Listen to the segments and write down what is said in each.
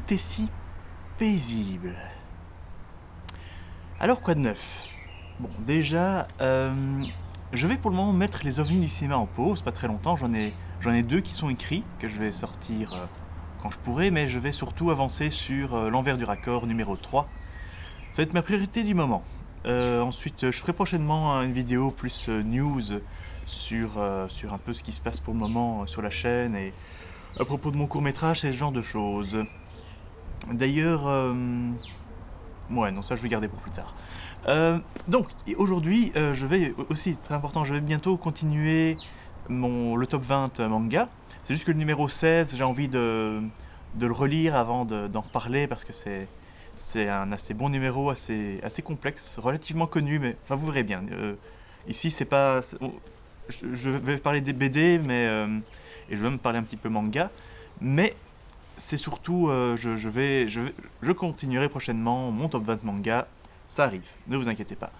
tout est si paisible. Alors quoi de neuf? Bon, déjà, je vais pour le moment mettre les ovnis du cinéma en pause, pas très longtemps, j'en ai deux qui sont écrits, que je vais sortir quand je pourrai, mais je vais surtout avancer sur l'envers du raccord numéro 3. Ça va être ma priorité du moment. Ensuite, je ferai prochainement une vidéo plus news sur un peu ce qui se passe pour le moment sur la chaîne et à propos de mon court-métrage, c'est ce genre de choses. D'ailleurs, ouais, non, ça je vais garder pour plus tard. Donc, aujourd'hui, je vais aussi, très important, je vais bientôt continuer le top 20 manga. C'est juste que le numéro 16, j'ai envie de le relire avant d'en reparler parce que c'est un assez bon numéro, assez complexe, relativement connu, mais enfin vous verrez bien. Ici, c'est pas. Je vais parler des BD, mais et je vais me parler un petit peu manga, mais c'est surtout, je continuerai prochainement mon top 20 manga, ça arrive, ne vous inquiétez pas.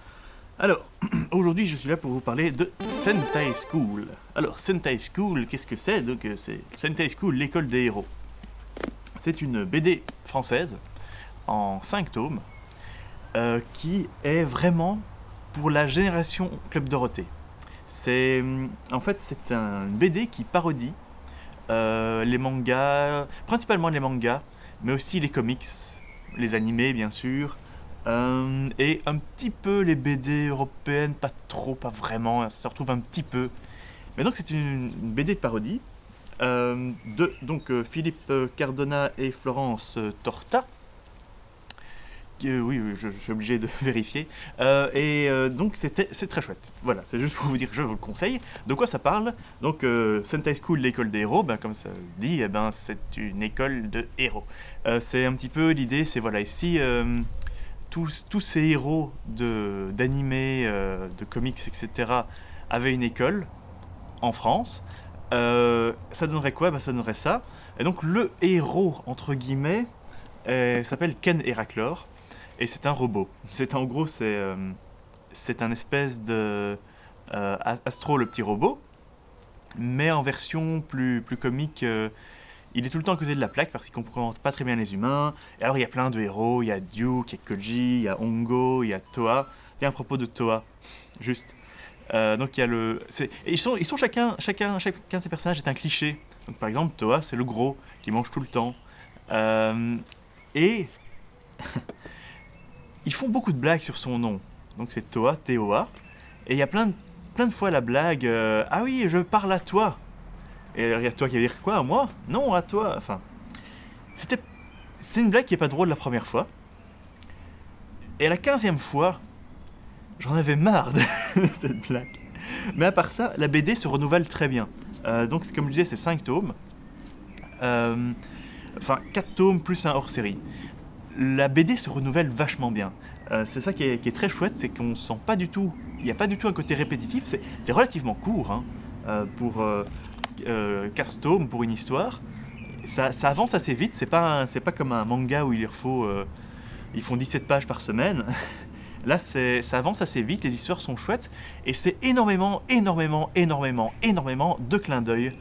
Alors, aujourd'hui je suis là pour vous parler de Sentai School. Alors, Sentai School, qu'est-ce que c'est? Donc, c'est Sentai School, l'école des héros. C'est une BD française, en 5 tomes, qui est vraiment pour la génération Club Dorothée. En fait, c'est un BD qui parodie les mangas, principalement les mangas, mais aussi les comics, les animés bien sûr, et un petit peu les BD européennes, pas trop, pas vraiment, ça se retrouve un petit peu. Mais donc c'est une BD de parodie de Philippe Cardona et Florence Torta. Oui, je suis obligé de vérifier. Donc c'est très chouette. Voilà, c'est juste pour vous dire que je vous le conseille. De quoi ça parle? Donc Sentai School, l'école des héros, comme ça le dit, c'est une école de héros. C'est un petit peu l'idée, c'est voilà, ici tous ces héros d'animés, de comics, etc. avaient une école en France. Ça donnerait quoi? Ça donnerait ça. Et donc le héros, entre guillemets, s'appelle Ken Heraclor. Et c'est un robot. En gros, c'est un espèce de Astro, le petit robot, mais en version plus comique. Il est tout le temps à côté de la plaque parce qu'il comprend pas très bien les humains. Et alors il y a plein de héros, il y a Duke, il y a Koji, il y a Hongo, il y a Toa. Tiens, à propos de Toa, juste. Donc il y a et ils sont chacun de ces personnages est un cliché. Donc par exemple, Toa, c'est le gros qui mange tout le temps. Et ils font beaucoup de blagues sur son nom. Donc c'est Toa, T-O-A. Et il y a plein de fois la blague ah oui, je parle à toi. Et alors il y a toi qui va dire quoi? À moi? Non, à toi. Enfin, c'est une blague qui est pas drôle la première fois. Et à la 15e fois, j'en avais marre de cette blague. Mais à part ça, la BD se renouvelle très bien. Donc comme je disais, c'est 5 tomes. Enfin, 4 tomes plus un hors-série. La BD se renouvelle vachement bien. C'est ça qui est très chouette, c'est qu'on sent pas du tout, il n'y a pas du tout un côté répétitif, c'est relativement court pour 4 tomes, pour une histoire. Ça avance assez vite, c'est pas comme un manga où ils font 17 pages par semaine. Là, ça avance assez vite, les histoires sont chouettes, et c'est énormément de clins d'œil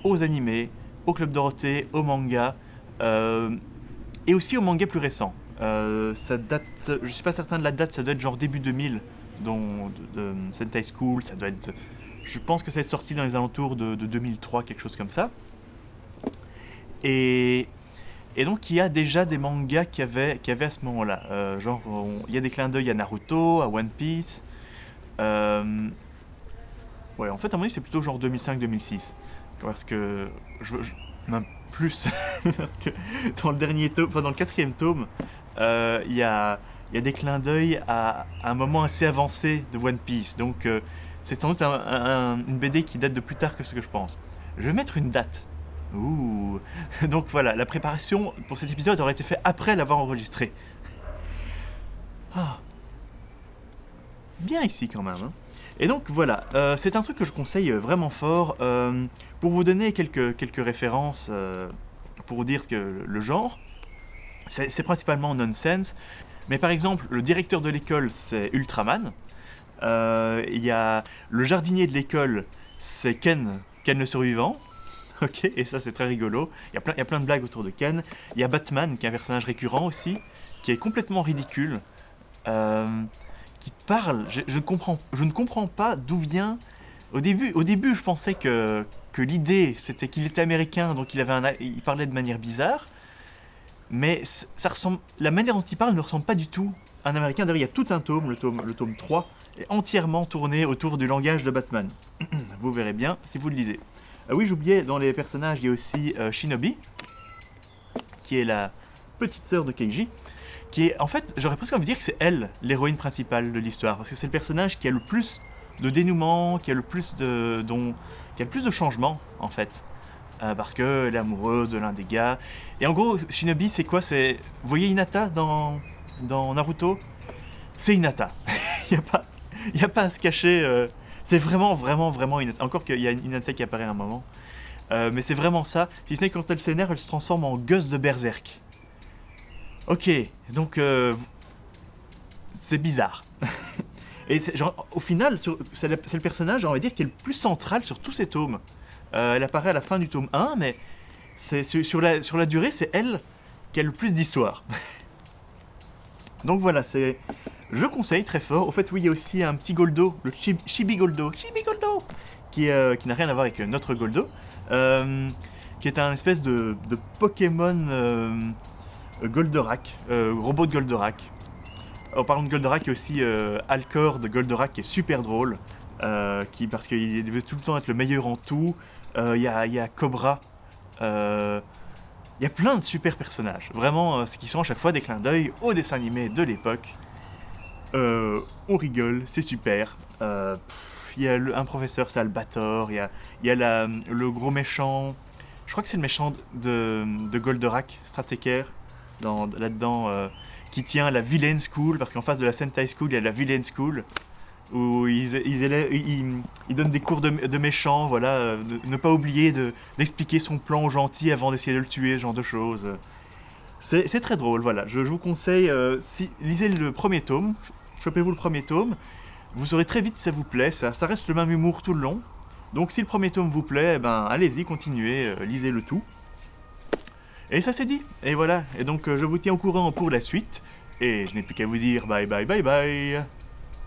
aux animés, au Club Dorothée, au manga, et aussi au manga plus récent. Ça date, je suis pas certain de la date, ça doit être genre début 2000, de Sentai School, ça doit être, je pense que ça va être sorti dans les alentours de 2003, quelque chose comme ça. Et donc il y a déjà des mangas qui avaient à ce moment-là. Il y a des clins d'œil à Naruto, à One Piece. Ouais, en fait, à mon avis, c'est plutôt genre 2005-2006. Parce que même plus, parce que dans le dernier tome, enfin dans le 4e tome, il y a des clins d'œil à un moment assez avancé de One Piece. Donc c'est sans doute une BD qui date de plus tard que ce que je pense. Je vais mettre une date. Ouh. Donc voilà, la préparation pour cet épisode aurait été faite après l'avoir enregistré. Ah. Bien ici quand même. Et donc voilà, c'est un truc que je conseille vraiment fort pour vous donner quelques références, pour vous dire que le genre, c'est principalement nonsense. Mais par exemple, le directeur de l'école, c'est Ultraman. Il y a le jardinier de l'école, c'est Ken le survivant. Ok, et ça c'est très rigolo. Il y a plein de blagues autour de Ken. Il y a Batman, qui est un personnage récurrent aussi, qui est complètement ridicule, euh, qui parle. Je ne comprends pas d'où vient. Au début, je pensais que l'idée c'était qu'il était américain, donc il parlait de manière bizarre. Mais ça ressemble, la manière dont il parle ne ressemble pas du tout à un américain. D'ailleurs, il y a tout un tome, le tome 3, est entièrement tourné autour du langage de Batman. Vous verrez bien si vous le lisez. Ah oui, j'oubliais, dans les personnages, il y a aussi Shinobi, qui est la petite sœur de Keiji, qui est, en fait, j'aurais presque envie de dire que c'est elle, l'héroïne principale de l'histoire, parce que c'est le personnage qui a le plus de dénouement, qui a le plus de changements, en fait. Parce qu'elle est amoureuse de l'un des gars. Et en gros, Shinobi, c'est quoi? Vous voyez Hinata dans Naruto? C'est Hinata. Il n'y a pas à se cacher. C'est vraiment, vraiment, vraiment Hinata. Encore qu'il y a Hinata qui apparaît à un moment. Mais c'est vraiment ça. Si ce n'est que quand elle s'énerve, elle se transforme en gosse de berserk. Ok, donc c'est bizarre. Et au final, c'est le personnage, on va dire, qui est le plus central sur tous ces tomes. Elle apparaît à la fin du tome 1, mais sur la durée, c'est elle qui a le plus d'histoire. Donc voilà, je conseille très fort. Au fait, oui, il y a aussi un petit Goldo, le Chibi Goldo, qui n'a rien à voir avec notre Goldo, qui est un espèce de Pokémon Goldorak, robot de Goldorak. En parlant de Goldorak, il y a aussi Alcor de Goldorak qui est super drôle, parce qu'il veut tout le temps être le meilleur en tout. Il y a Cobra. Il y a plein de super personnages. Vraiment, ce qui sont à chaque fois des clins d'œil aux dessins animés de l'époque. On rigole, c'est super. Il y a un professeur, c'est Albator. Il y a le gros méchant. Je crois que c'est le méchant de Goldorak, Strateker, là-dedans, qui tient la Villain School, parce qu'en face de la Sentai School, il y a la Villain School, où ils donnent des cours de méchants, voilà, ne pas oublier d'expliquer son plan aux gentils avant d'essayer de le tuer, ce genre de choses. C'est très drôle, voilà. Je vous conseille, lisez le premier tome, chopez-vous le premier tome, vous saurez très vite si ça vous plaît, ça reste le même humour tout le long. Donc si le premier tome vous plaît, eh ben, allez-y, continuez, lisez le tout. Et ça c'est dit, et voilà. Et donc je vous tiens au courant pour la suite, et je n'ai plus qu'à vous dire bye bye bye bye.